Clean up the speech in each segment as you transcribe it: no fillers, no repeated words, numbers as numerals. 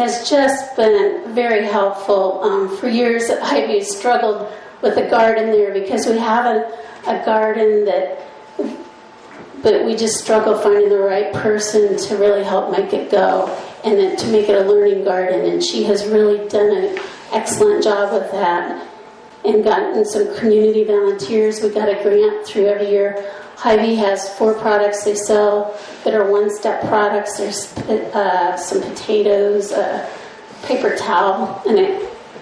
has just been very helpful. For years, Ivy struggled with a garden there because we have a garden but we just struggle finding the right person to really help make it go and then to make it a learning garden. And she has really done an excellent job with that and gotten some community volunteers. We got a grant through every year. Hy-Vee has 4 products they sell that are one-step products. There's some potatoes, a paper towel, and a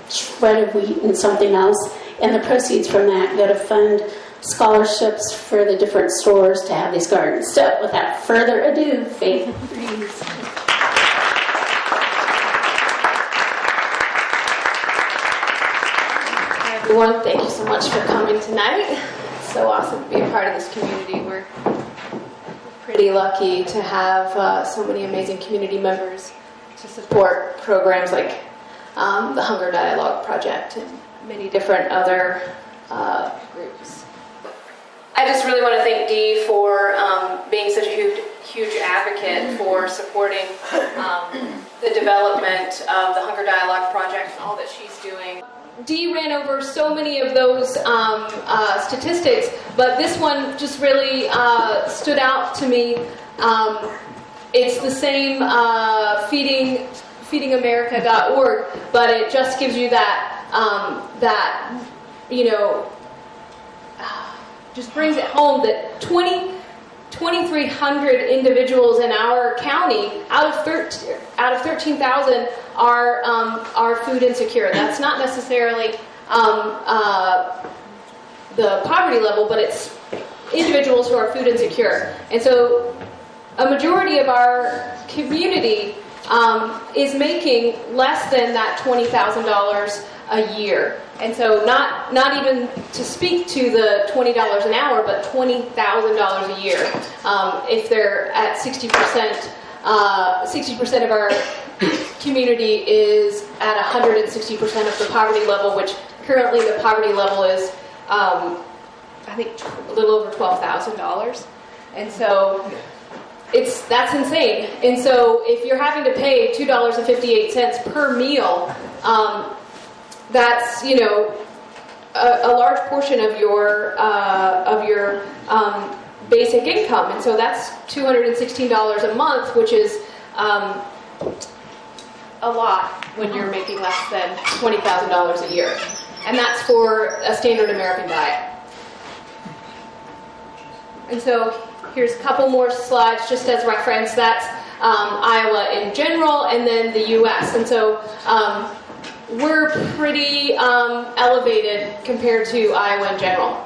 shred of wheat and something else. And the proceeds from that go to fund scholarships for the different stores to have these gardens. So without further ado, Faith Reeves. Hi everyone, thank you so much for coming tonight. It's so awesome to be a part of this community. We're pretty lucky to have so many amazing community members to support programs like the Hunger Dialogue Project and many different other groups. I just really want to thank Dee for being such a huge advocate for supporting the development of the Hunger Dialogue Project and all that she's doing. Dee ran over so many of those statistics, but this one just really stood out to me. It's the same feedingamerica.org, but it just gives you that just brings it home that 2,300 individuals in our county out of 13,000 are food insecure. That's not necessarily the poverty level, but it's individuals who are food insecure. And so a majority of our community is making less than that $20,000 a year. And so not even to speak to the $20 an hour, but $20,000 a year. If they're at 60%, 60% of our community is at 160% of the poverty level, which currently the poverty level is, I think, a little over $12,000. And so that's insane. And so if you're having to pay $2.58 per meal, that's, a large portion of your basic income. And so that's $216 a month, which is a lot when you're making less than $20,000 a year. And that's for a standard American diet. And so here's a couple more slides just as reference. That's Iowa in general, and then the U.S. And so we're pretty elevated compared to Iowa in general.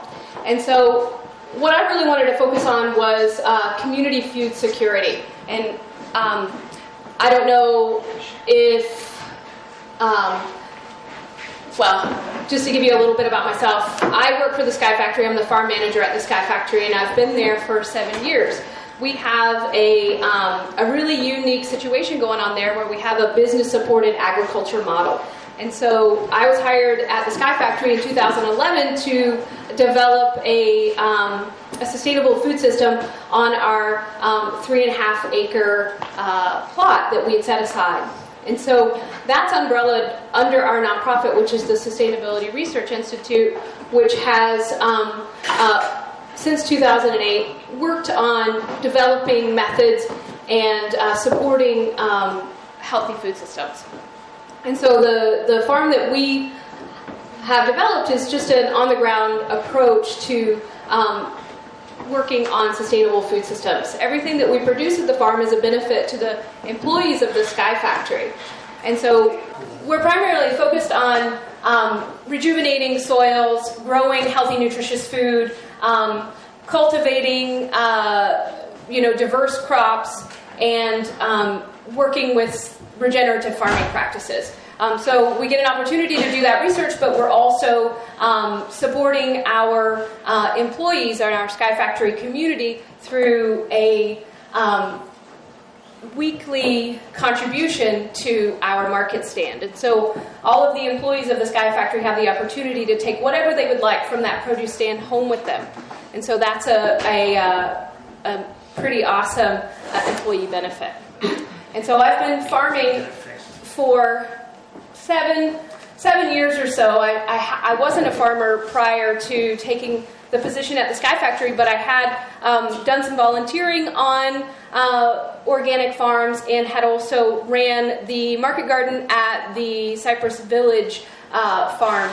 And so what I really wanted to focus on was community food security. And I don't know if, just to give you a little bit about myself, I work for the Sky Factory. I'm the farm manager at the Sky Factory, and I've been there for 7 years. We have a really unique situation going on there where we have a business-supported agriculture model. And so I was hired at the Sky Factory in 2011 to develop a sustainable food system on our 3.5 acre plot that we had set aside. And so that's umbrellaed under our nonprofit, which is the Sustainability Research Institute, which has, since 2008, worked on developing methods and supporting healthy food systems. And so the farm that we have developed is just an on-the-ground approach to working on sustainable food systems. Everything that we produce at the farm is a benefit to the employees of the Sky Factory. And so we're primarily focused on rejuvenating soils, growing healthy, nutritious food, cultivating diverse crops, and working with regenerative farming practices. So we get an opportunity to do that research, but we're also supporting our employees in our Sky Factory community through a weekly contribution to our market stand. And so all of the employees of the Sky Factory have the opportunity to take whatever they would like from that produce stand home with them. And so that's a pretty awesome employee benefit. And so I've been farming for 7 years or so, I wasn't a farmer prior to taking the position at the Sky Factory, but I had done some volunteering on organic farms and had also ran the market garden at the Cypress Village farm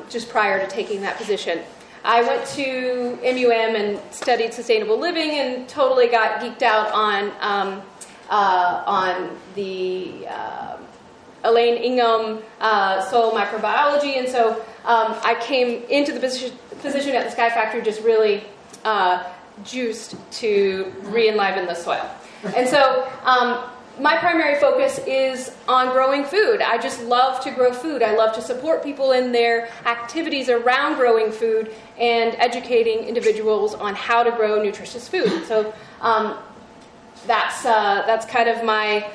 just prior to taking that position. I went to MUM and studied sustainable living and totally got geeked out on the Elaine Ingham soil microbiology, and so I came into the position at the Sky Factory just really juiced to re-enliven the soil. And so my primary focus is on growing food. I just love to grow food. I love to support people in their activities around growing food and educating individuals on how to grow nutritious food. So that's kind of my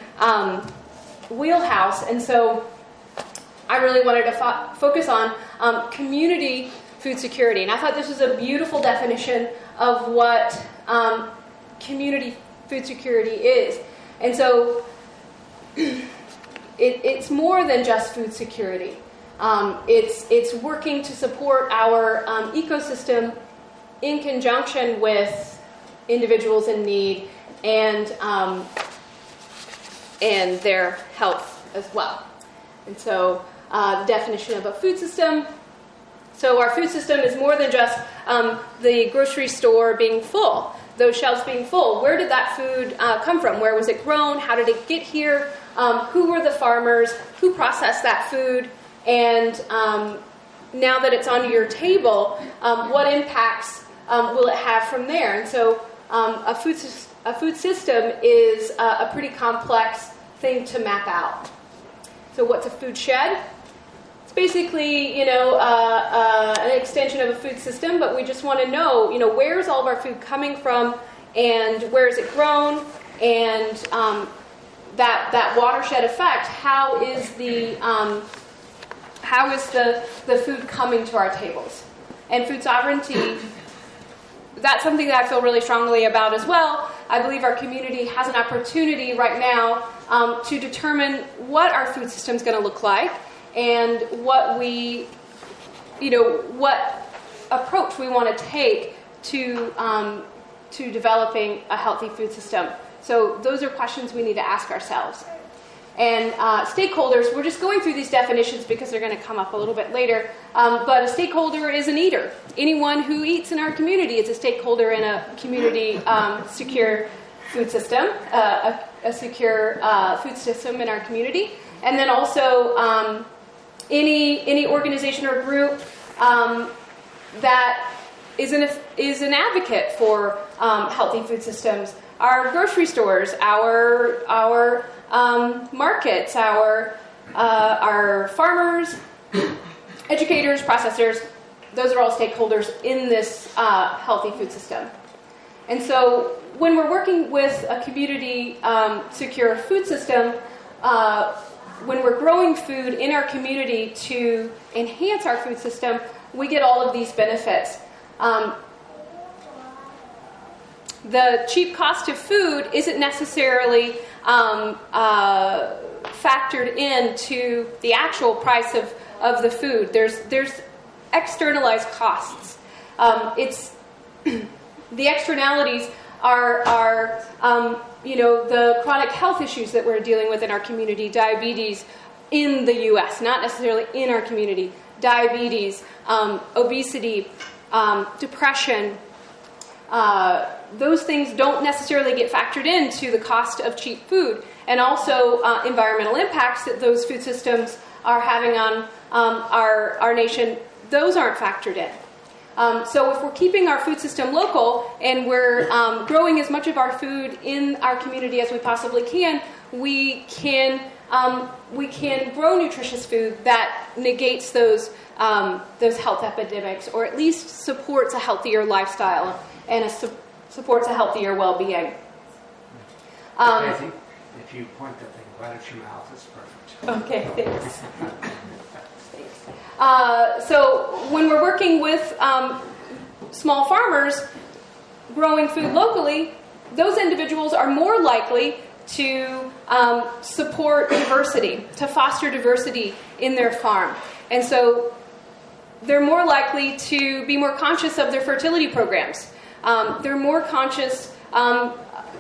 wheelhouse, and so I really wanted to focus on community food security, and I thought this was a beautiful definition of what community food security is. And so it's more than just food security. It's working to support our ecosystem in conjunction with individuals in need and their health as well. And so the definition of a food system. So our food system is more than just the grocery store being full, those shelves being full. Where did that food come from? Where was it grown? How did it get here? Who were the farmers? Who processed that food? And now that it's on your table, what impacts will it have from there? And so a food system is a pretty complex thing to map out. So what's a food shed? It's basically, an extension of a food system, but we just want to know, where's all of our food coming from, and where is it grown, and that watershed effect. How is the food coming to our tables? And food sovereignty, that's something that I feel really strongly about as well. I believe our community has an opportunity right now to determine what our food system is going to look like and what approach we want to take to developing a healthy food system. So those are questions we need to ask ourselves. And stakeholders, we're just going through these definitions because they're going to come up a little bit later. But a stakeholder is an eater. Anyone who eats in our community is a stakeholder in a community secure food system, a secure food system in our community. And then also any organization or group that is an advocate for healthy food systems. Our grocery stores, our markets, our farmers, educators, processors, those are all stakeholders in this healthy food system. And so when we're working with a community secure food system, when we're growing food in our community to enhance our food system, we get all of these benefits. The cheap cost of food isn't necessarily factored into the actual price of the food. There's externalized costs. It's the externalities are the chronic health issues that we're dealing with in our community, diabetes in the U.S., not necessarily in our community, diabetes, obesity, depression. Those things don't necessarily get factored into the cost of cheap food, and also environmental impacts that those food systems are having on our nation. Those aren't factored in. So if we're keeping our food system local and we're growing as much of our food in our community as we possibly can, we can grow nutritious food that negates those health epidemics, or at least supports a healthier lifestyle and supports a healthier well-being. I think if you point that thing right at your mouth, it's perfect. Okay, thanks. So when we're working with small farmers growing food locally, those individuals are more likely to support diversity, to foster diversity in their farm. And so they're more likely to be more conscious of their fertility programs. They're more conscious,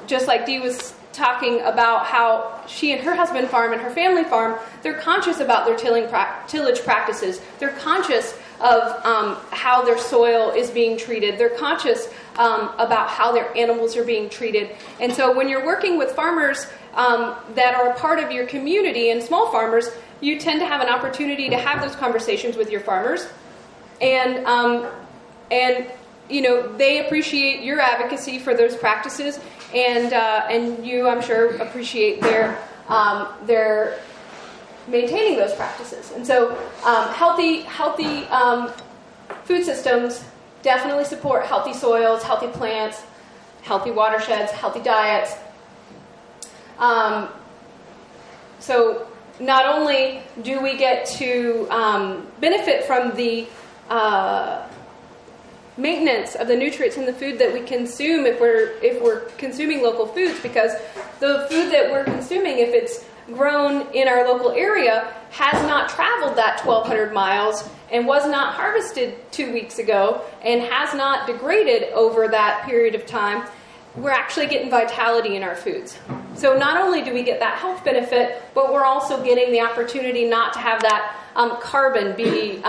just like Dee was talking about how she and her husband farm and her family farm, they're conscious about their tillage practices. They're conscious of how their soil is being treated. They're conscious about how their animals are being treated. And so when you're working with farmers that are a part of your community and small farmers, you tend to have an opportunity to have those conversations with your farmers. And you know, they appreciate your advocacy for those practices, and you, I'm sure, appreciate their maintaining those practices. And so, healthy food systems definitely support healthy soils, healthy plants, healthy watersheds, healthy diets. So not only do we get to benefit from the maintenance of the nutrients in the food that we consume if we're consuming local foods, because the food that we're consuming, if it's grown in our local area, has not traveled that 1,200 miles and was not harvested 2 weeks ago and has not degraded over that period of time, we're actually getting vitality in our foods. So not only do we get that health benefit, but we're also getting the opportunity not to have that carbon be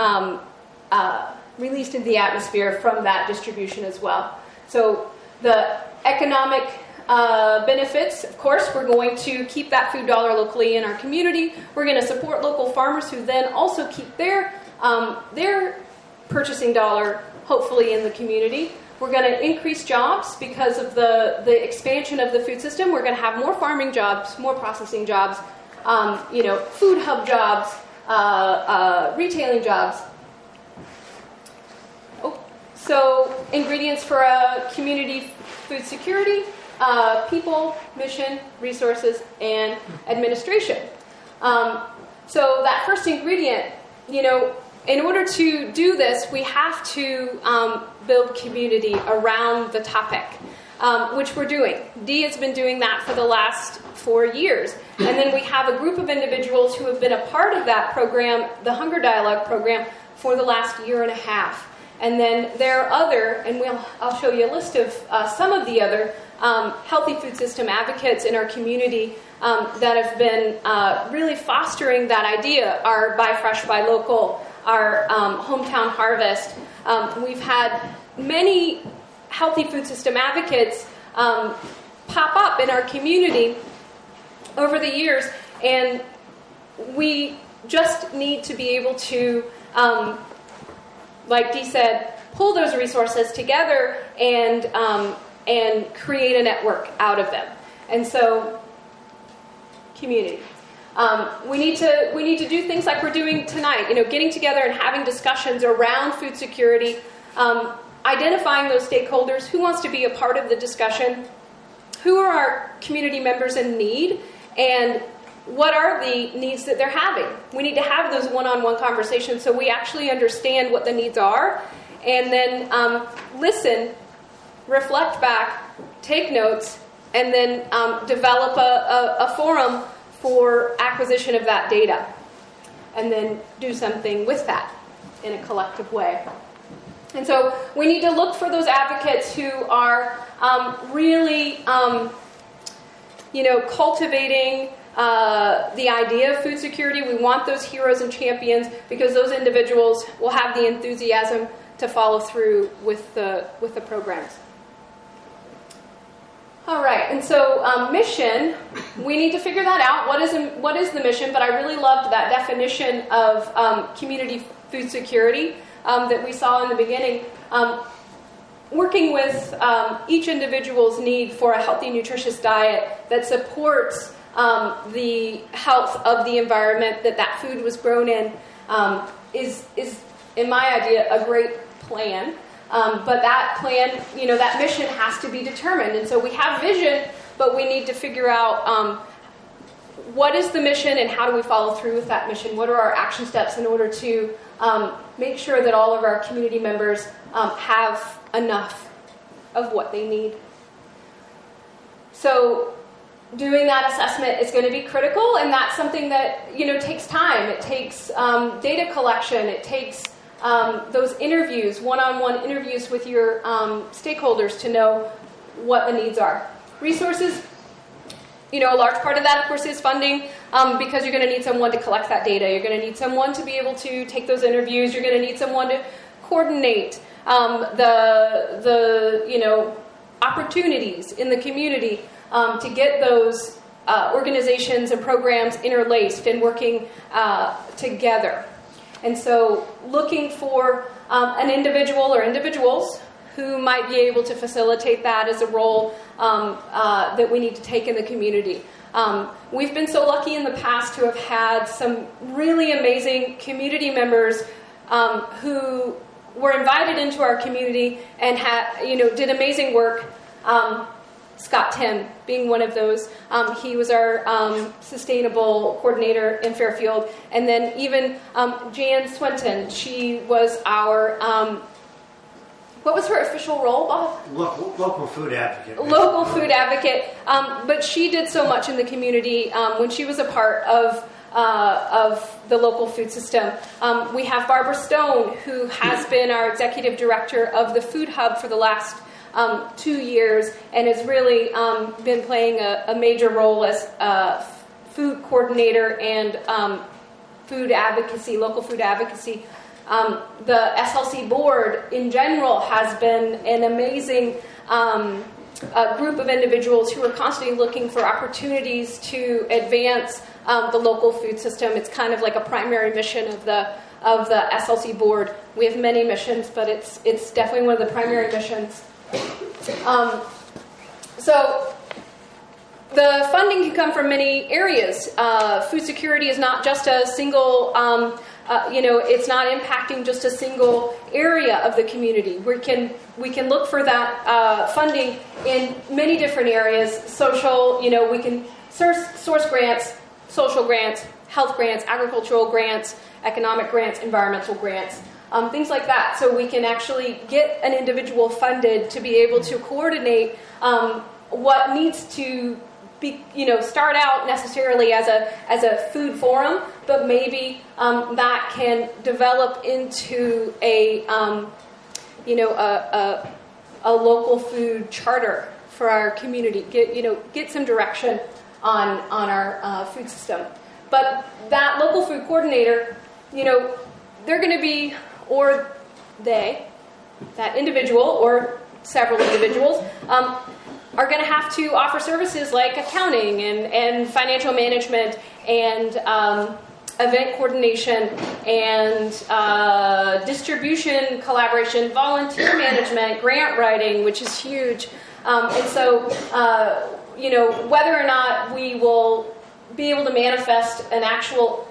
released into the atmosphere from that distribution as well. So the economic benefits, of course, we're going to keep that food dollar locally in our community. We're going to support local farmers who then also keep their purchasing dollar hopefully in the community. We're going to increase jobs because of the expansion of the food system. We're going to have more farming jobs, more processing jobs, food hub jobs, retailing jobs. So ingredients for community food security: people, mission, resources, and administration. So that first ingredient, in order to do this, we have to build community around the topic, which we're doing. Dee has been doing that for the last 4 years. And then we have a group of individuals who have been a part of that program, the Hunger Dialogue program, for the last 1.5 years. And then there are other, and I'll show you a list of some of the other healthy food system advocates in our community that have been really fostering that idea. Our Buy Fresh, Buy Local, our Hometown Harvest. We've had many healthy food system advocates pop up in our community over the years, and we just need to be able to, like Dee said, pull those resources together and create a network out of them. And so, community. We need to do things like we're doing tonight. Getting together and having discussions around food security, identifying those stakeholders. Who wants to be a part of the discussion? Who are our community members in need? And what are the needs that they're having? We need to have those one-on-one conversations so we actually understand what the needs are, and then listen, reflect back, take notes, and then develop a forum for acquisition of that data, and then do something with that in a collective way. And so we need to look for those advocates who are really cultivating the idea of food security. We want those heroes and champions because those individuals will have the enthusiasm to follow through with the programs. All right, and so mission, we need to figure that out. What is the mission? But I really loved that definition of community food security that we saw in the beginning. Working with each individual's need for a healthy, nutritious diet that supports the health of the environment that food was grown in is, in my idea, a great plan. But that plan, that mission has to be determined. And so we have vision, but we need to figure out what is the mission and how do we follow through with that mission? What are our action steps in order to make sure that all of our community members have enough of what they need? So doing that assessment is going to be critical, and that's something that takes time. It takes data collection. It takes those interviews, one-on-one interviews with your stakeholders to know what the needs are. Resources, a large part of that, of course, is funding, because you're going to need someone to collect that data. You're going to need someone to be able to take those interviews. You're going to need someone to coordinate the opportunities in the community to get those organizations and programs interlaced and working together. And so looking for an individual or individuals who might be able to facilitate that as a role that we need to take in the community. We've been so lucky in the past to have had some really amazing community members who were invited into our community and did amazing work. Scott Tim being one of those. He was our sustainable coordinator in Fairfield. And then even Jan Swinton, she was our, what was her official role, Bob? Local food advocate. Local food advocate. But she did so much in the community when she was a part of the local food system. We have Barbara Stone, who has been our executive director of the Food Hub for the last 2 years, and has really been playing a major role as food coordinator and food advocacy, local food advocacy. The SLC board in general has been an amazing group of individuals who are constantly looking for opportunities to advance the local food system. It's kind of like a primary mission of the SLC board. We have many missions, but it's definitely one of the primary missions. So the funding can come from many areas. Food security is not just a single, it's not impacting just a single area of the community. We can look for that funding in many different areas. Social, we can source grants, social grants, health grants, agricultural grants, economic grants, environmental grants. Things like that, so we can actually get an individual funded to be able to coordinate what needs to be, start out necessarily as a food forum, but maybe that can develop into a local food charter for our community. Get some direction on our food system. But that local food coordinator, they're going to be, or they, that individual or several individuals, are going to have to offer services like accounting and financial management and event coordination and distribution collaboration, volunteer management, grant writing, which is huge. And so, whether or not we will be able to manifest an actual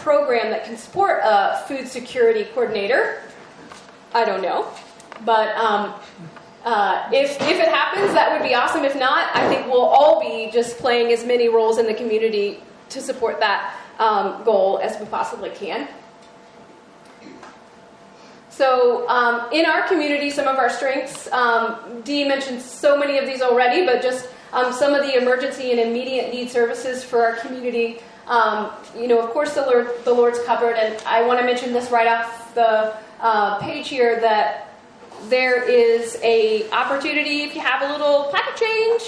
program that can support a food security coordinator, I don't know. But if it happens, that would be awesome. If not, I think we'll all be just playing as many roles in the community to support that goal as we possibly can. So in our community, some of our strengths, Dee mentioned so many of these already, but just some of the emergency and immediate need services for our community. Of course, the Lord's Cupboard, and I want to mention this right off the page here, that there is a opportunity, if you have a little pocket change,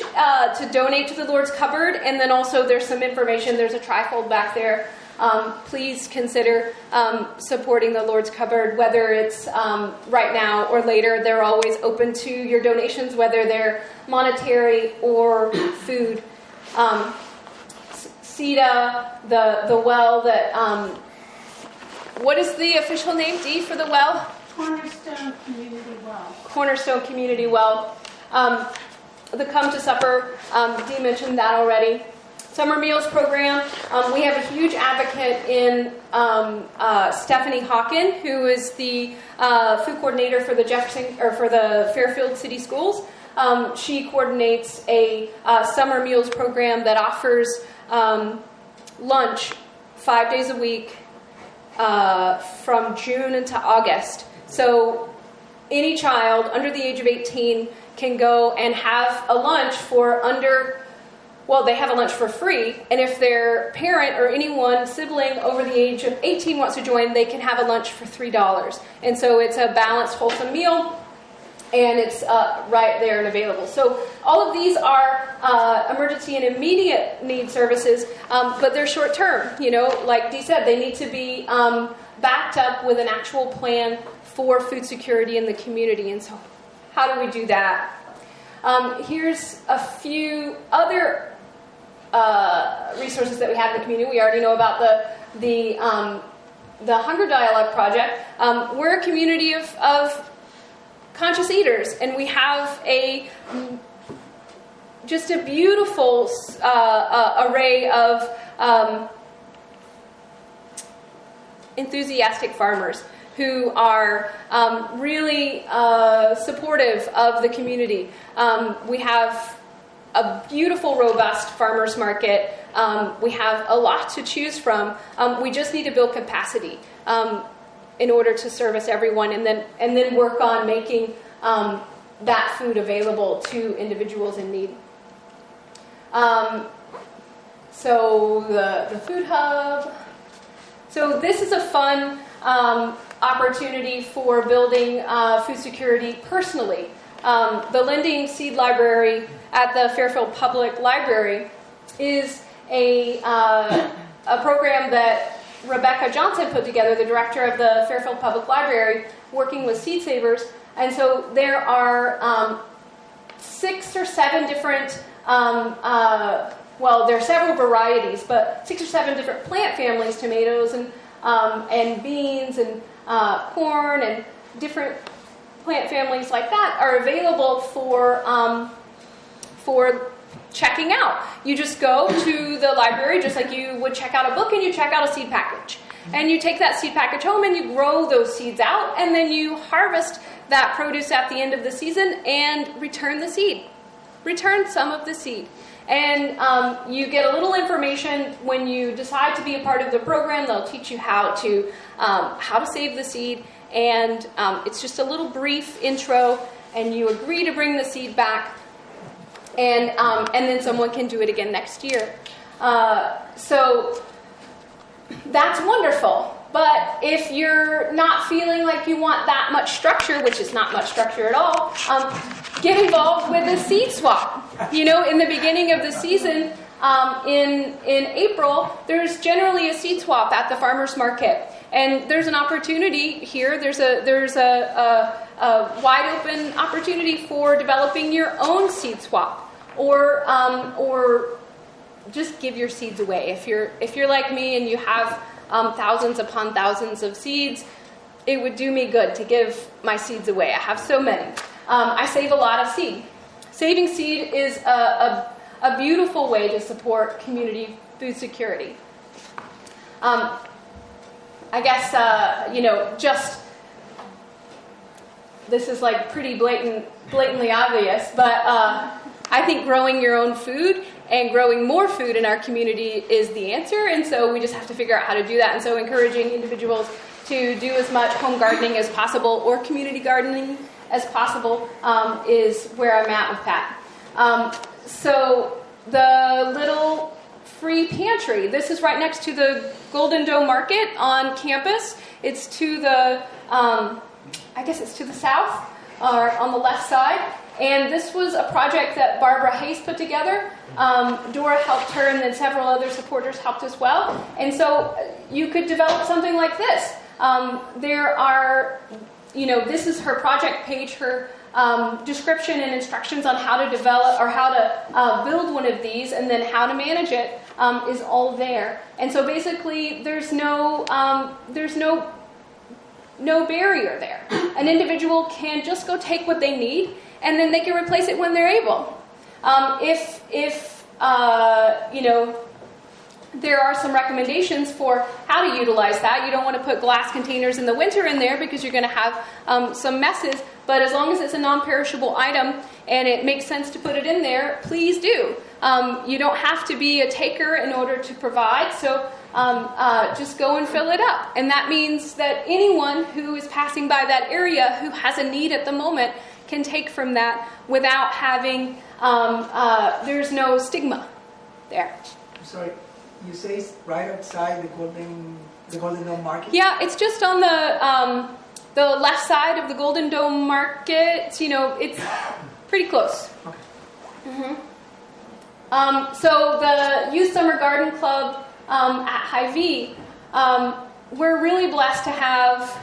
to donate to the Lord's Cupboard, and then also there's some information, there's a trifold back there. Please consider supporting the Lord's Cupboard, whether it's right now or later. They're always open to your donations, whether they're monetary or food. CETA, the well that, what is the official name, Dee, for the well? Cornerstone Community Well. Cornerstone Community Well. The Come to Supper, Dee mentioned that already. Summer Meals Program. We have a huge advocate in Stephanie Hawken, who is the food coordinator for the Fairfield City Schools. She coordinates a summer meals program that offers lunch 5 days a week from June into August. So any child under the age of 18 can go and have a lunch for they have a lunch for free, and if their parent or anyone, sibling over the age of 18 wants to join, they can have a lunch for $3. And so it's a balanced, wholesome meal, and it's right there and available. So all of these are emergency and immediate need services, but they're short term. Like Dee said, they need to be backed up with an actual plan for food security in the community. And so how do we do that? Here's a few other resources that we have in the community. We already know about the Hunger Dialogue Project. We're a community of conscious eaters, and we have just a beautiful array of enthusiastic farmers who are really supportive of the community. We have a beautiful, robust farmers market. We have a lot to choose from. We just need to build capacity in order to service everyone, and then work on making that food available to individuals in need. So the food hub. So this is a fun opportunity for building food security personally. The Lending Seed Library at the Fairfield Public Library is a program that Rebecca Johnson put together, the director of the Fairfield Public Library, working with seed savers. And so there are 6 or 7 different, there are several varieties, but 6 or 7 different plant families, tomatoes and beans and corn and different plant families like that are available for checking out. You just go to the library just like you would check out a book, and you check out a seed package. And you take that seed package home and you grow those seeds out, and then you harvest that produce at the end of the season and return the seed. Return some of the seed. And you get a little information when you decide to be a part of the program. They'll teach you how to save the seed, and it's just a little brief intro, and you agree to bring the seed back, and then someone can do it again next year. So that's wonderful. But if you're not feeling like you want that much structure, which is not much structure at all, get involved with a seed swap. In the beginning of the season, in April, there's generally a seed swap at the farmers market, and there's an opportunity here. There's a wide open opportunity for developing your own seed swap, or just give your seeds away. If you're like me and you have thousands upon thousands of seeds, it would do me good to give my seeds away. I have so many. I save a lot of seed. Saving seed is a beautiful way to support community food security. I guess, just, this is like pretty blatantly obvious, but I think growing your own food and growing more food in our community is the answer, and so we just have to figure out how to do that. And so encouraging individuals to do as much home gardening as possible or community gardening as possible is where I'm at with that. So the little free pantry, this is right next to the Golden Dome Market on campus. It's to the, it's to the south, or on the left side. And this was a project that Barbara Hayes put together. Dora helped her, and then several other supporters helped as well. And so you could develop something like this. There are, this is her project page, her description and instructions on how to develop or how to build one of these, and then how to manage it is all there. And so basically there's no barrier there. An individual can just go take what they need, and then they can replace it when they're able. There are some recommendations for how to utilize that. You don't want to put glass containers in the winter in there because you're going to have some messes. But as long as it's a non-perishable item and it makes sense to put it in there, please do. You don't have to be a taker in order to provide, so just go and fill it up. And that means that anyone who is passing by that area who has a need at the moment can take from that without having, there's no stigma there. I'm sorry, you say it's right outside the Golden Dome Market? Yeah, it's just on the left side of the Golden Dome Market. You know, it's pretty close. Okay. So the Youth Summer Garden Club at Hy-Vee, we're really blessed to have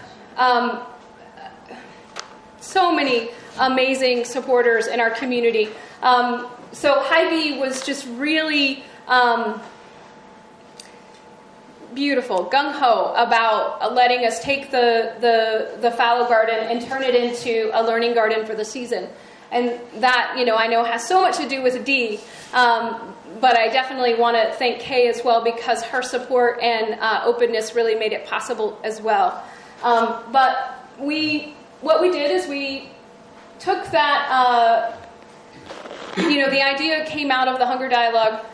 so many amazing supporters in our community. So Hy-Vee was just really beautiful, gung-ho about letting us take the fallow garden and turn it into a learning garden for the season. And that, you know, I know has so much to do with Dee, but I definitely want to thank Kay as well, because her support and openness really made it possible as well. But what we did is we took that, you know, the idea came out of the Hunger Dialogue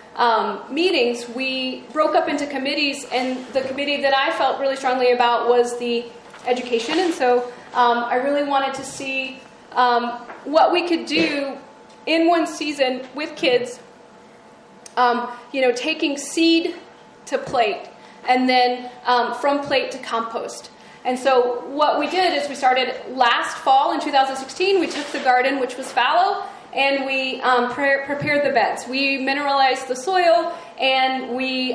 meetings. We broke up into committees, and the committee that I felt really strongly about was the education. And so I really wanted to see what we could do in one season with kids, you know, taking seed to plate, and then from plate to compost. And so what we did is we started last fall in 2016. We took the garden, which was fallow, and we prepared the beds. We mineralized the soil, and we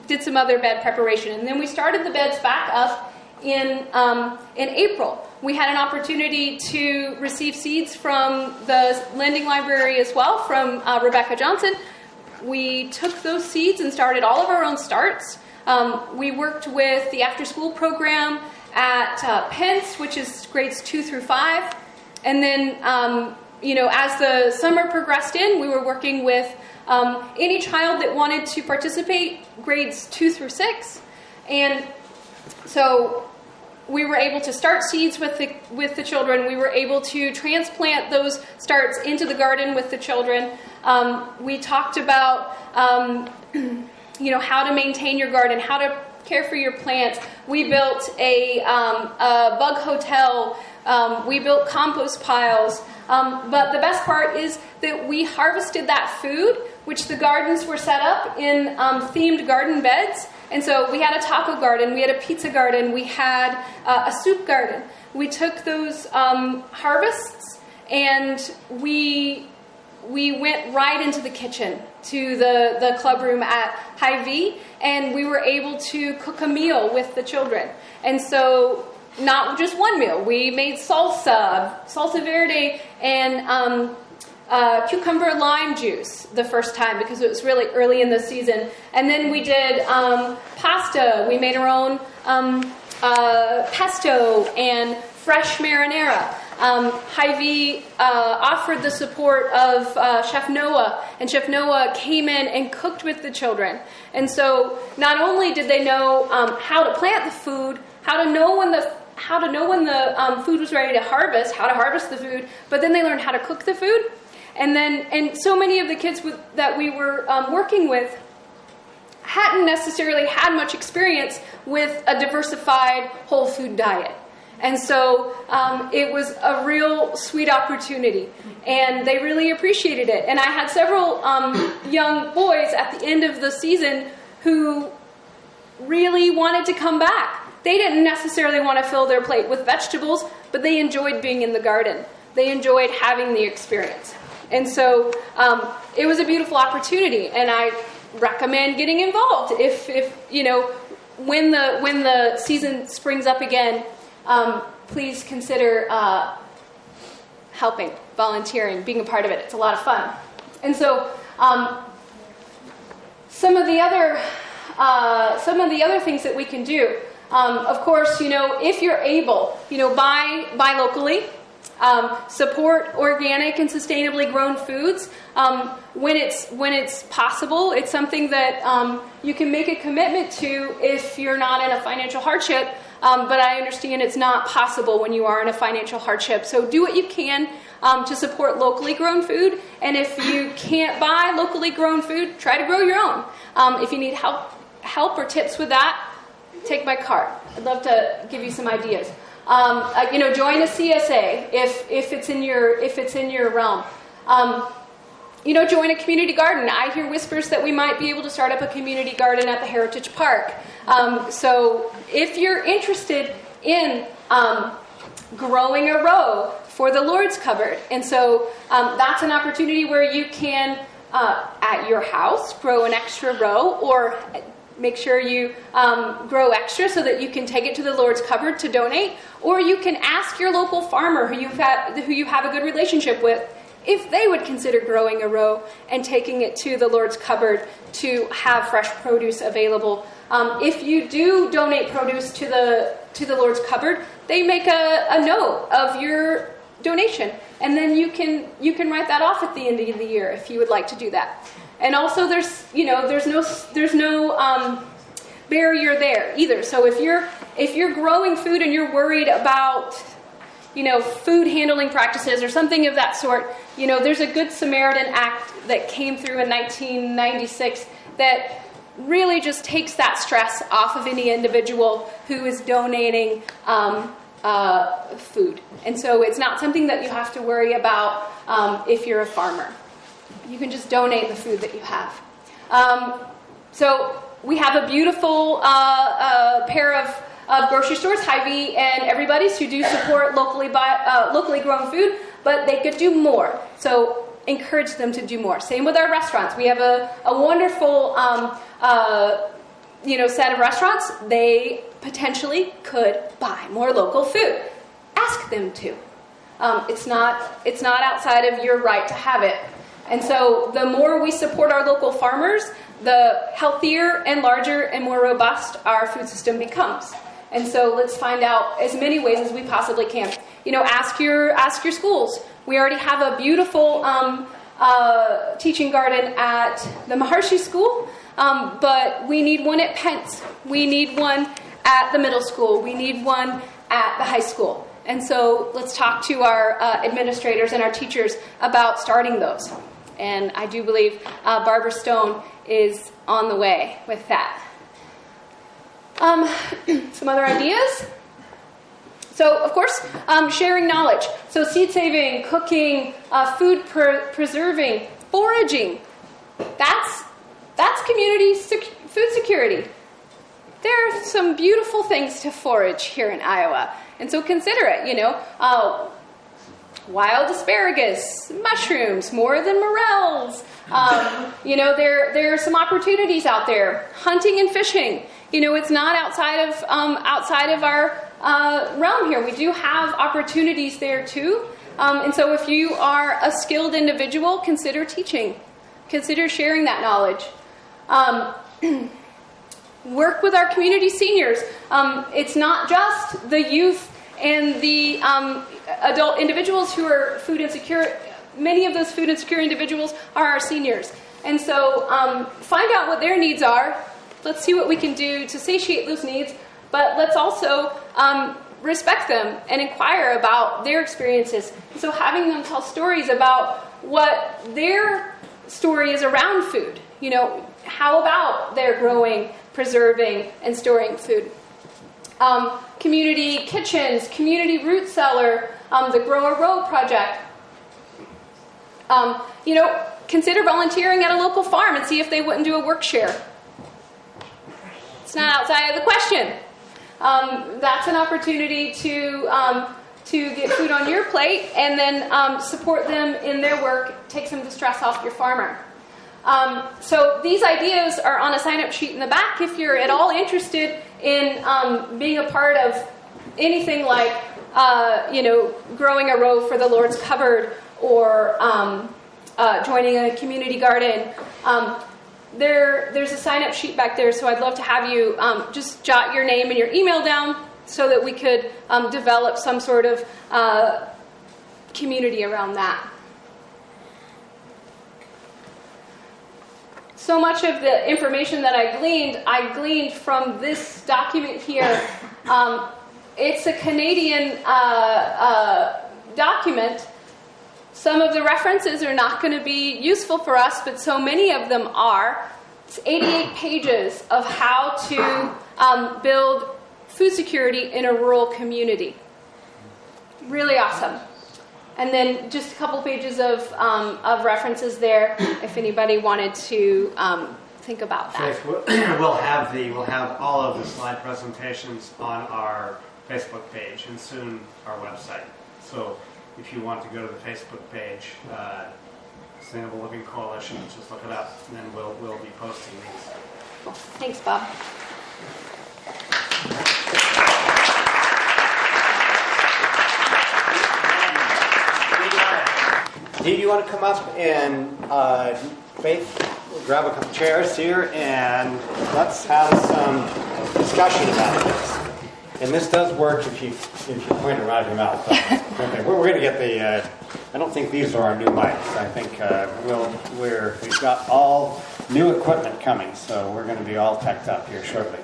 did some other bed preparation. And then we started the beds back up in April. We had an opportunity to receive seeds from the lending library as well, from Rebecca Johnson. We took those seeds and started all of our own starts. We worked with the after-school program at Pence, which is grades 2 through 5. And then, you know, as the summer progressed in, we were working with any child that wanted to participate, grades 2 through 6. And so we were able to start seeds with the children. We were able to transplant those starts into the garden with the children. We talked about, you know, how to maintain your garden, how to care for your plants. We built a bug hotel. We built compost piles. But the best part is that we harvested that food, which the gardens were set up in themed garden beds. And so we had a taco garden, we had a pizza garden, we had a soup garden. We took those harvests, and we went right into the kitchen to the club room at Hy-Vee, and we were able to cook a meal with the children. And so not just one meal, we made salsa verde, and cucumber lime juice the first time, because it was really early in the season. And then we did pasta. We made our own pesto and fresh marinara. Hy-Vee offered the support of Chef Noah, and Chef Noah came in and cooked with the children. And so not only did they know how to plant the food, how to know when the food was ready to harvest, how to harvest the food, but then they learned how to cook the food. And so many of the kids that we were working with hadn't necessarily had much experience with a diversified whole food diet. And so it was a real sweet opportunity, and they really appreciated it. And I had several young boys at the end of the season who really wanted to come back. They didn't necessarily want to fill their plate with vegetables, but they enjoyed being in the garden. They enjoyed having the experience. And so it was a beautiful opportunity, and I recommend getting involved. If you know, when the season springs up again, please consider helping, volunteering, being a part of it. It's a lot of fun. And so some of the other things that we can do, of course, you know, if you're able, you know, buy locally. Support organic and sustainably grown foods when it's possible. It's something that you can make a commitment to if you're not in a financial hardship, but I understand it's not possible when you are in a financial hardship. So do what you can to support locally grown food, and if you can't buy locally grown food, try to grow your own. If you need help or tips with that, take my card. I'd love to give you some ideas. Join a CSA if it's in your realm. Join a community garden. I hear whispers that we might be able to start up a community garden at the Heritage Park. So if you're interested in growing a row for the Lord's cupboard, and so that's an opportunity where you can, at your house, grow an extra row, or make sure you grow extra so that you can take it to the Lord's cupboard to donate, or you can ask your local farmer who you have a good relationship with if they would consider growing a row and taking it to the Lord's cupboard to have fresh produce available. If you do donate produce to the Lord's cupboard, they make a note of your donation, and then you can write that off at the end of the year if you would like to do that. And also, there's no barrier there either. So if you're growing food and you're worried about food handling practices or something of that sort, there's a Good Samaritan Act that came through in 1996 that really just takes that stress off of any individual who is donating food. And so it's not something that you have to worry about if you're a farmer. You can just donate the food that you have. So we have a beautiful pair of grocery stores, Hy-Vee and Everybody's, who do support locally grown food, but they could do more. So encourage them to do more. Same with our restaurants. We have a wonderful set of restaurants. They potentially could buy more local food. Ask them to. It's not outside of your right to have it. And so the more we support our local farmers, the healthier and larger and more robust our food system becomes. And so let's find out as many ways as we possibly can. Ask your schools. We already have a beautiful teaching garden at the Maharshi School, but we need one at Pence. We need one at the middle school. We need one at the high school. And so let's talk to our administrators and our teachers about starting those. And I do believe Barbara Stone is on the way with that. Some other ideas? So, of course, sharing knowledge. So seed saving, cooking, food preserving, foraging. That's community food security. There are some beautiful things to forage here in Iowa. And so consider it, wild asparagus, mushrooms, more than morels. There are some opportunities out there. Hunting and fishing. It's not outside of our realm here. We do have opportunities there too. And so if you are a skilled individual, consider teaching. Consider sharing that knowledge. Work with our community seniors. It's not just the youth and the adult individuals who are food insecure. Many of those food insecure individuals are our seniors. And so find out what their needs are. Let's see what we can do to satiate those needs. But let's also respect them and inquire about their experiences. So having them tell stories about what their story is around food. How about their growing, preserving, and storing food. Community kitchens, community root cellar, the Grow a Row project. Consider volunteering at a local farm and see if they wouldn't do a work share. It's not outside of the question. That's an opportunity to get food on your plate and then support them in their work, take some of the stress off your farmer. So these ideas are on a sign-up sheet in the back if you're at all interested in being a part of anything like, growing a row for the Lord's cupboard or joining a community garden. There's a sign-up sheet back there, so I'd love to have you just jot your name and your email down so that we could develop some sort of community around that. So much of the information that I gleaned from this document here. It's a Canadian document. Some of the references are not going to be useful for us, but so many of them are. It's 88 pages of how to build food security in a rural community. really awesome. And then just a couple pages of references there, if anybody wanted to think about that. Faith, we'll have all of the slide presentations on our Facebook page and soon our website. So if you want to go to the Facebook page, Sustainable Living Coalition, just look it up, and then we'll be posting these. Cool. Thanks, Bob. Dee, do you want to come up and Faith, grab a couple chairs here and let's have some discussion about this. And this does work if you point around your mouth. Okay, we're going to get the. I don't think these are our new mics. I think we've got all new equipment coming, so we're going to be all teched up here shortly.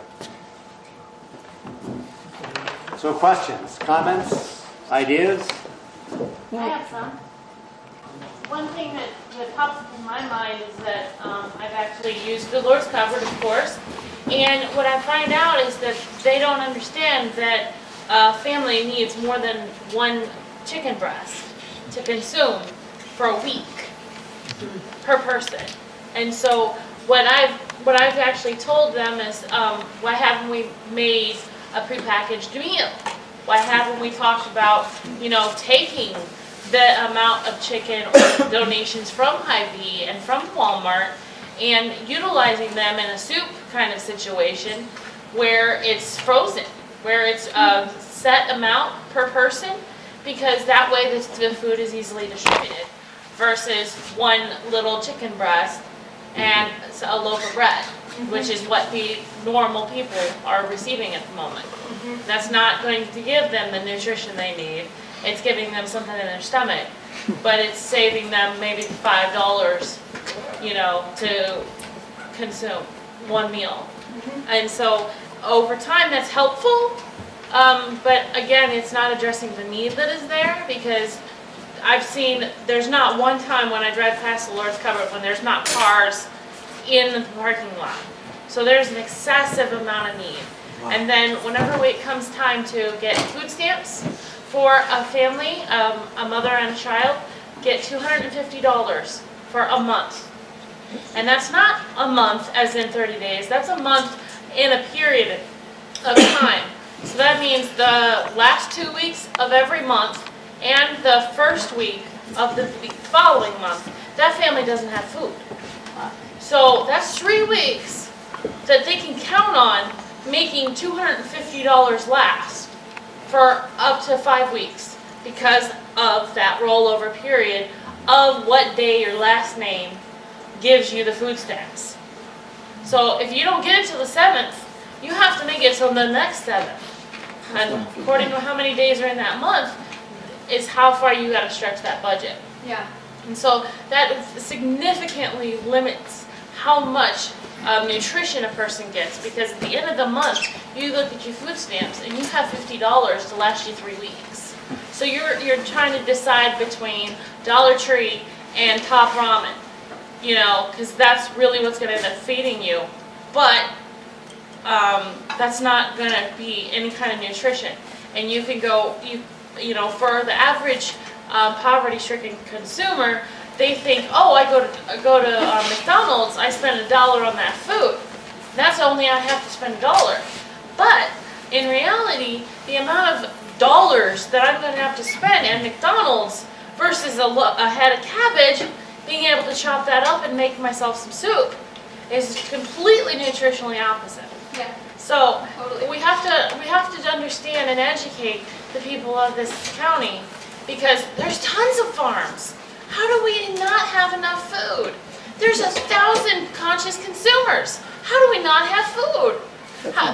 So, questions, comments, ideas? I have some. One thing that pops up in my mind is that I've actually used the Lord's Cupboard, of course, and what I find out is that they don't understand that a family needs more than one chicken breast to consume for a week per person. And so what I've actually told them is, why haven't we made a prepackaged meal? Why haven't we talked about, taking the amount of chicken or donations from Hy-Vee and from Walmart and utilizing them in a soup kind of situation where it's frozen, where it's a set amount per person, because that way the food is easily distributed versus one little chicken breast and a loaf of bread, which is what the normal people are receiving at the moment. That's not going to give them the nutrition they need. It's giving them something in their stomach, but it's saving them maybe $5, to consume one meal. And so over time that's helpful, but again, it's not addressing the need that is there, because I've seen there's not one time when I drive past the Lord's Cupboard when there's not cars in the parking lot. So there's an excessive amount of need. Wow. And then whenever it comes time to get food stamps for a family, a mother and a child, get $250 for a month. And that's not a month as in 30 days, that's a month in a period of time. So that means the last 2 weeks of every month and the first week of the following month, that family doesn't have food. So that's 3 weeks that they can count on making $250 last for up to 5 weeks because of that rollover period of what day your last name gives you the food stamps. So if you don't get it till the 7th, you have to make it till the next 7th. And according to how many days are in that month is how far you got to stretch that budget. Yeah. And so that significantly limits how much nutrition a person gets, because at the end of the month, you look at your food stamps and you have $50 to last you 3 weeks. So you're trying to decide between Dollar Tree and Top Ramen, because that's really what's going to end up feeding you. But that's not going to be any kind of nutrition. And you can go, for the average poverty-stricken consumer, they think, oh, I go to McDonald's, I spend $1 on that food. That's only I have to spend $1. But in reality, the amount of dollars that I'm going to have to spend at McDonald's versus a head of cabbage, being able to chop that up and make myself some soup, is completely nutritionally opposite. Yeah. So Totally. we have to understand and educate the people of this county, because there's tons of farms. How do we not have enough food? There's 1,000 conscious consumers. How do we not have food?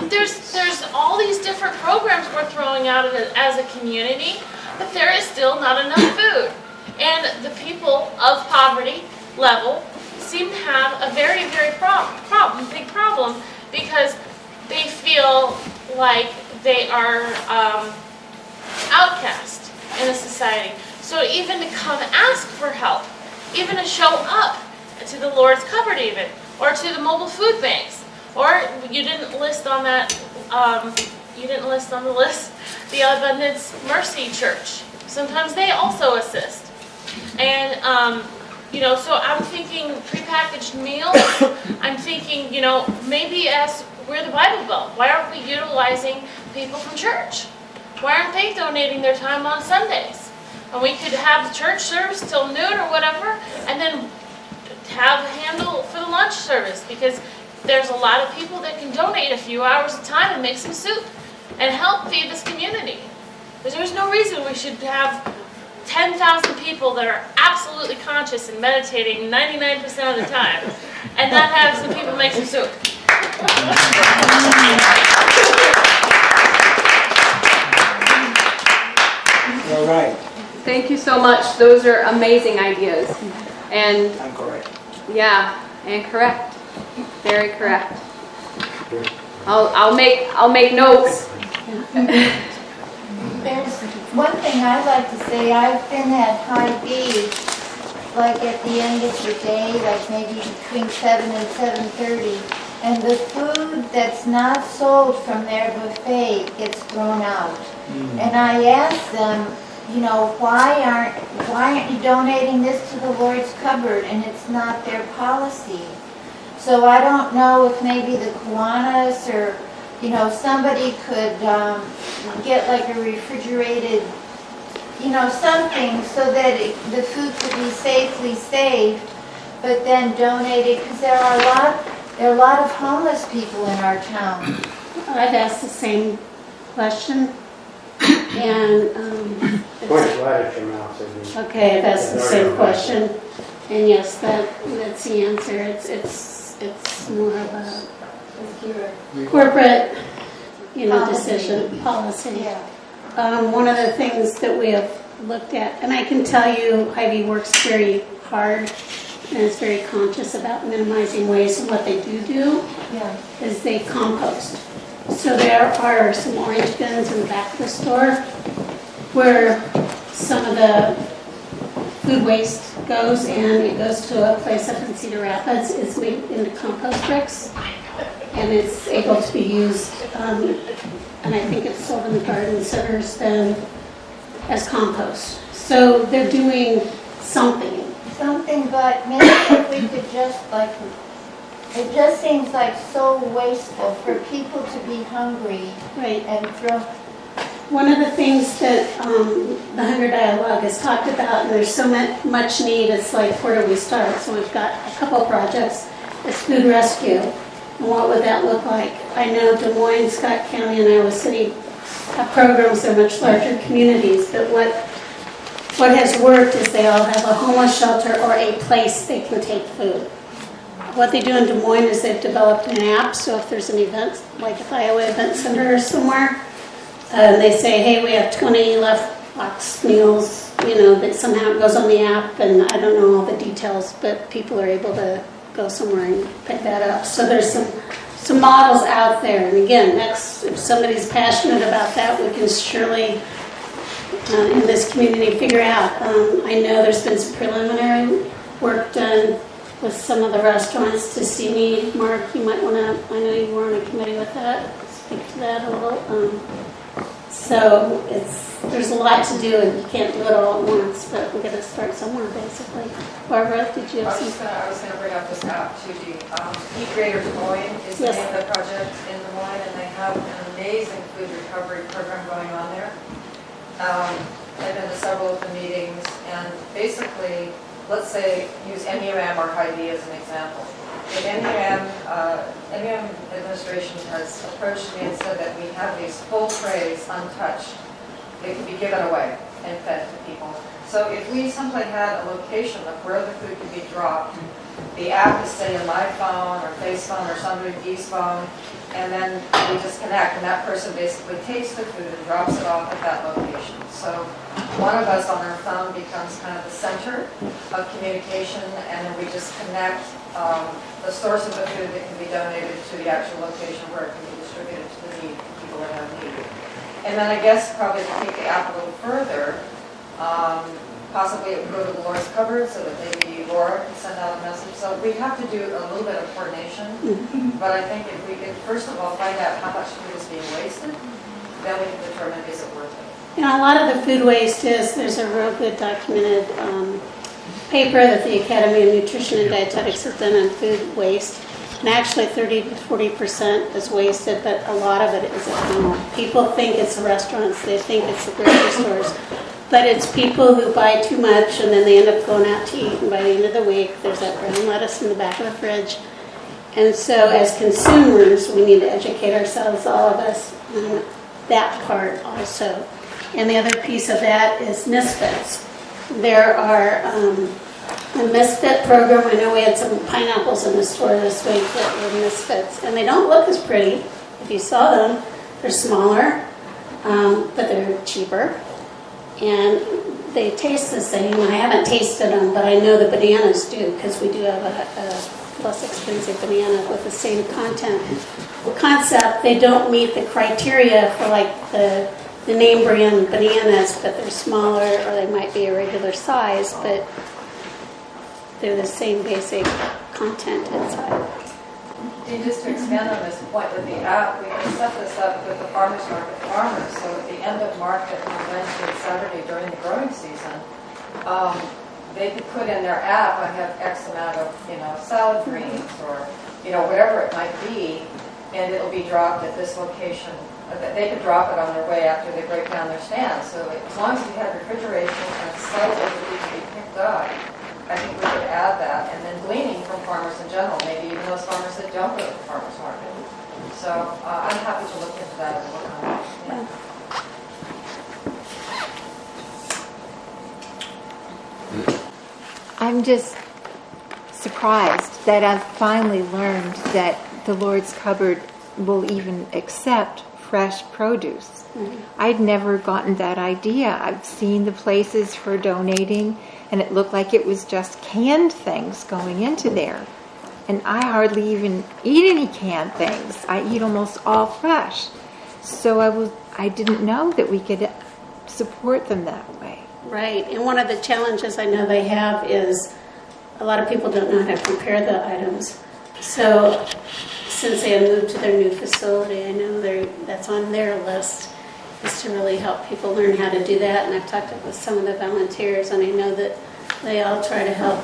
There's all these different programs we're throwing out as a community, but there is still not enough food. And the people of poverty level seem to have a very, very big problem, because they feel like they are outcast in the society. So even to come ask for help, even to show up to the Lord's Cupboard even, or to the mobile food banks, or you didn't list on that, the Abundance Mercy Church. sometimes they also assist. And, so I'm thinking prepackaged meals. I'm thinking, maybe as we're the Bible Belt, why aren't we utilizing people from church? Why aren't they donating their time on Sundays? And we could have the church service till noon or whatever, and then have a handle for the lunch service, because there's a lot of people that can donate a few hours of time and make some soup and help feed this community. Because there's no reason we should have 10,000 people that are absolutely conscious and meditating 99% of the time and not have some people make some soup. All right. Thank you so much. Those are amazing ideas. And I'm correct. yeah, and correct. Very correct. I'll make notes. There's one thing I'd like to say. I've been at Hy-Vee, like at the end of the day, like maybe between 7 and 7:30, and the food that's not sold from their buffet gets thrown out. And I asked them, why aren't you donating this to the Lord's cupboard? And it's not their policy. So I don't know if maybe the Kiwanis or somebody could get like a refrigerated, something so that the food could be safely saved, but then donated, because there are a lot of homeless people in our town. I've asked the same question, and Point it right at your mouth. Sydney. okay, I've asked the same question, and yes, that's the answer. It's more of a corporate, decision policy. Yeah. One of the things that we have looked at, and I can tell you, Hy-Vee works very hard and is very conscious about minimizing waste, and what they do Yeah. is they compost. So there are some orange bins in the back of the store where some of the food waste goes, and it goes to a place up in Cedar Rapids. It's made into compost bricks, and it's able to be used, and I think it's sold in the garden centers then as compost. So they're doing something. But maybe if we could just it just seems like so wasteful for people to be hungry Right. and throw. One of the things that the Hunger Dialogue has talked about, and there's so much need, it's like, where do we start? So we've got a couple projects. It's food rescue. And what would that look like? I know Des Moines, Scott County, and Iowa City have programs. They're much larger communities, but what has worked is they all have a homeless shelter or a place they can take food. What they do in Des Moines is they've developed an app, so if there's an event, like at the Iowa Event Center or somewhere, they say, hey, we have 20 left box meals, that somehow it goes on the app, and I don't know all the details, but people are able to go somewhere and pick that up. So there's some models out there, and again, if somebody's passionate about that, we can surely, in this community, figure out. I know there's been some preliminary work done with some of the restaurants to see need. Mark, you might want to, I know you were on a committee with that, speak to that a little. So there's a lot to do, and you can't do it all at once, but we've got to start somewhere, basically. Barbara, did you have some? I was going to bring up this app to the Eat Greater Des Moines is the Yes. name of the project in Des Moines, and they have an amazing food recovery program going on there. I've been to several of the meetings, and basically, let's say, use MEM or Hy-Vee as an example. The MEM administration has approached me and said that we have these full trays untouched. They can be given away and fed to people. So if we simply had a location of where the food could be dropped, the app is say in my phone or Face phone or somebody's phone, and then we just connect, and that person basically takes the food and drops it off at that location. So one of us on our phone becomes kind of the center of communication, and then we just connect the source of the food that can be donated to the actual location where it can be distributed to the people that have need. And then I guess probably to take the app a little further, possibly it would go to the Lord's cupboard so that maybe Laura can send out a message. So we have to do a little bit of coordination. But I think if we could, first of all, find out how much food is being wasted, then we can determine is it worth it. You know, a lot of the food waste is, there's a real good documented paper that the Academy of Nutrition and Dietetics has done on food waste. And actually 30 to 40% is wasted, but a lot of it is at home. People think it's the restaurants, they think it's the grocery stores, but it's people who buy too much and then they end up going out to eat, and by the end of the week, there's that brown lettuce in the back of the fridge. And so as consumers, we need to educate ourselves, all of us, on that part also. And the other piece of that is misfits. There are a misfit program. I know we had some pineapples in the store this week that were misfits, and they don't look as pretty. If you saw them, they're smaller, but they're cheaper, and they taste the same. I haven't tasted them, but I know the bananas do, because we do have a less expensive banana with the same concept. They don't meet the criteria for like the name brand bananas, but they're smaller, or they might be a regular size, but they're the same basic content inside. And just to expand on this point with the app, we can set this up with the farmers market farmers. So at the end of market on Wednesday and Saturday during the growing season, they could put in their app, I have X amount of, salad greens or, whatever it might be, and it'll be dropped at this location. They could drop it on their way after they break down their stand. So as long as we have refrigeration and site that can be picked up, I think we could add that. And then gleaning from farmers in general, maybe even those farmers that don't go to the farmers market. So I'm happy to look into that and look on it. Yeah. I'm just surprised that I've finally learned that the Lord's Cupboard will even accept fresh produce. I'd never gotten that idea. I've seen the places for donating, and it looked like it was just canned things going into there. And I hardly even eat any canned things. I eat almost all fresh. So I didn't know that we could support them that way. Right, and one of the challenges I know they have is a lot of people don't know how to prepare the items. So since they have moved to their new facility, I know that's on their list, is to really help people learn how to do that. And I've talked with some of the volunteers, and I know that they all try to help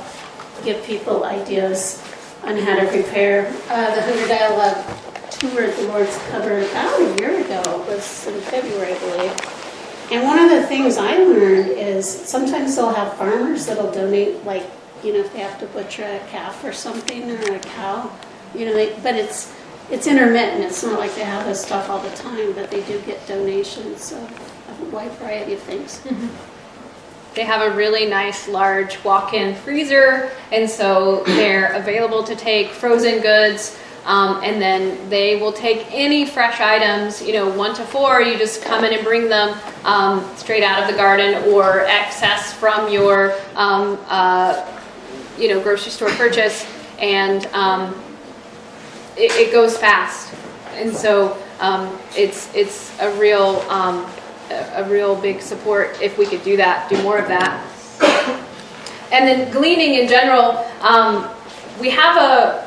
give people ideas on how to prepare. The 100 Dialogue tour at the Lord's Cupboard about a year ago. It was in February, I believe. And one of the things I learned is sometimes they'll have farmers that'll donate, like, if they have to butcher a calf or something, or a cow, but it's intermittent. It's not like they have this stuff all the time, but they do get donations of a wide variety of things. Mm-hmm. They have a really nice large walk-in freezer, and so they're available to take frozen goods. And then they will take any fresh items, 1 to 4, you just come in and bring them straight out of the garden, or excess from your, grocery store purchase, and it goes fast. And so it's a real big support if we could do more of that. And then gleaning in general, we have a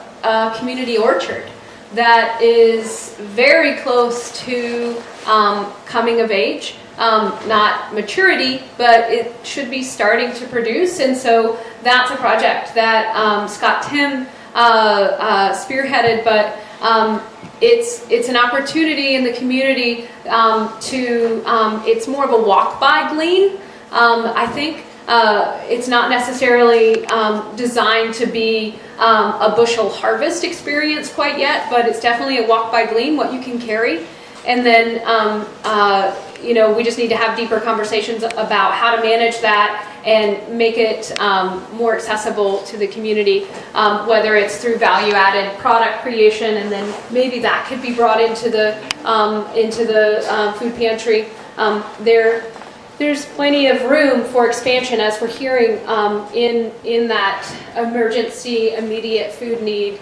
community orchard that is very close to coming of age, not maturity, but it should be starting to produce. And so that's a project that Scott Tim spearheaded, but it's an opportunity in the community it's more of a walk-by glean. I think it's not necessarily designed to be a bushel harvest experience quite yet, but it's definitely a walk-by glean, what you can carry. And then, we just need to have deeper conversations about how to manage that and make it more accessible to the community, whether it's through value-added product creation, and then maybe that could be brought into the food pantry. There's plenty of room for expansion, as we're hearing in that emergency, immediate food need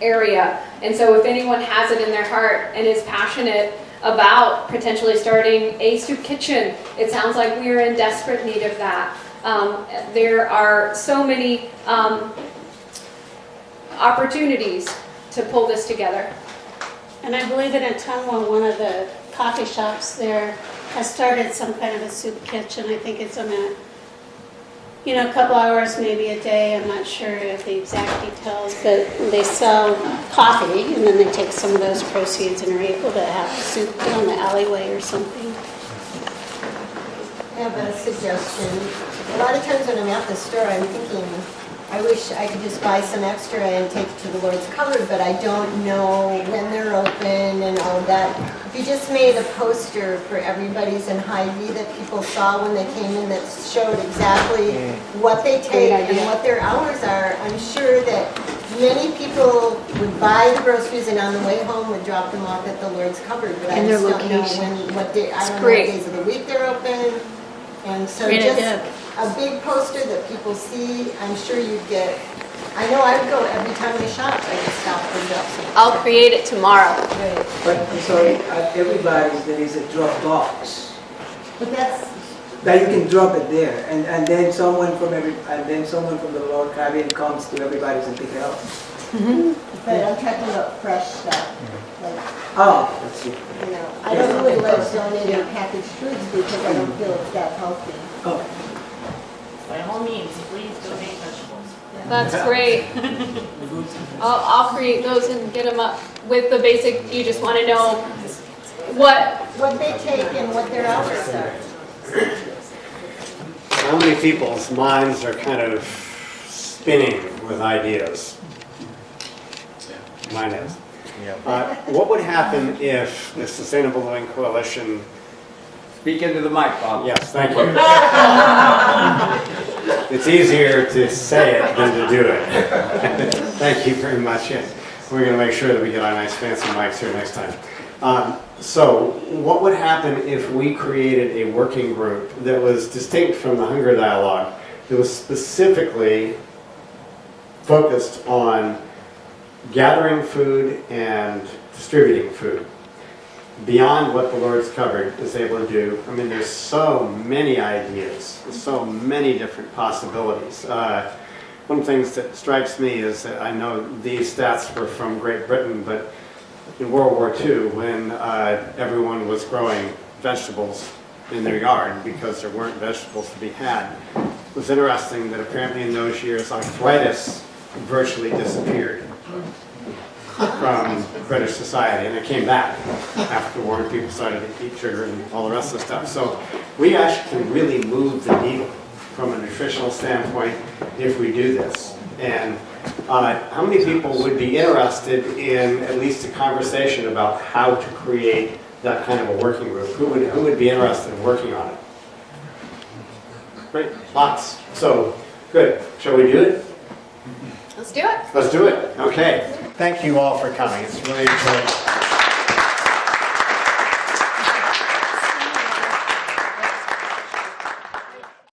area. And so if anyone has it in their heart and is passionate about potentially starting a soup kitchen, it sounds like we are in desperate need of that. There are so many opportunities to pull this together. And I believe in Atumwa, one of the coffee shops there, I started some kind of a soup kitchen. I think it's on a a couple hours, maybe a day. I'm not sure of the exact details, but they sell coffee, and then they take some of those proceeds and are able to have soup down the alleyway or something. I have a suggestion. A lot of times when I'm at the store, I'm thinking, I wish I could just buy some extra and take it to the Lord's cupboard, but I don't know when they're open and all that. If you just made a poster for everybody's in Hy-Vee that people saw when they came in that showed exactly what they take and what their hours are, I'm sure that many people would buy the groceries and on the way home would drop them off at the Lord's cupboard, but I just don't know what day, I don't know what days of the week they're open. And so just a big poster that people see, I'm sure you'd get, I know I would go every time I shop, I would stop and drop something. I'll create it tomorrow. But I'm sorry, at everybody's there is a drop box But that's, that you can drop it there, and then someone from the Lord Caribbean comes to everybody's and pick it up. but I'm talking about fresh stuff. Like, Oh, let's see. I don't really like donating packaged foods because I don't feel it's that healthy. Oh, By all means, please donate vegetables. That's great. I'll create those and get them up with the basic, you just want to know What they take and what their hours are. How many people's minds are kind of spinning with ideas? Mine is. What would happen if the Sustainable Living Coalition... Speak into the mic, Bob. Yes, thank you. It's easier to say it than to do it. Thank you very much. Yes. We're going to make sure that we get our nice fancy mics here next time. So what would happen if we created a working group that was distinct from the Hunger Dialogue, that was specifically focused on gathering food and distributing food beyond what the Lord's Cupboard is able to do? I mean, there's so many ideas, so many different possibilities. One of the things that strikes me is that I know these stats were from Great Britain, but in World War II, when everyone was growing vegetables in their yard because there weren't vegetables to be had, it was interesting that apparently in those years arthritis virtually disappeared from British society, and it came back after the war and people started to eat sugar and all the rest of the stuff. So we actually can really move the needle from a nutritional standpoint if we do this. And how many people would be interested in at least a conversation about how to create that kind of a working group? Who would be interested in working on it? Great, lots. So, good. Shall we do it? Let's do it. Let's do it. Okay. Thank you all for coming. It's really enjoyable.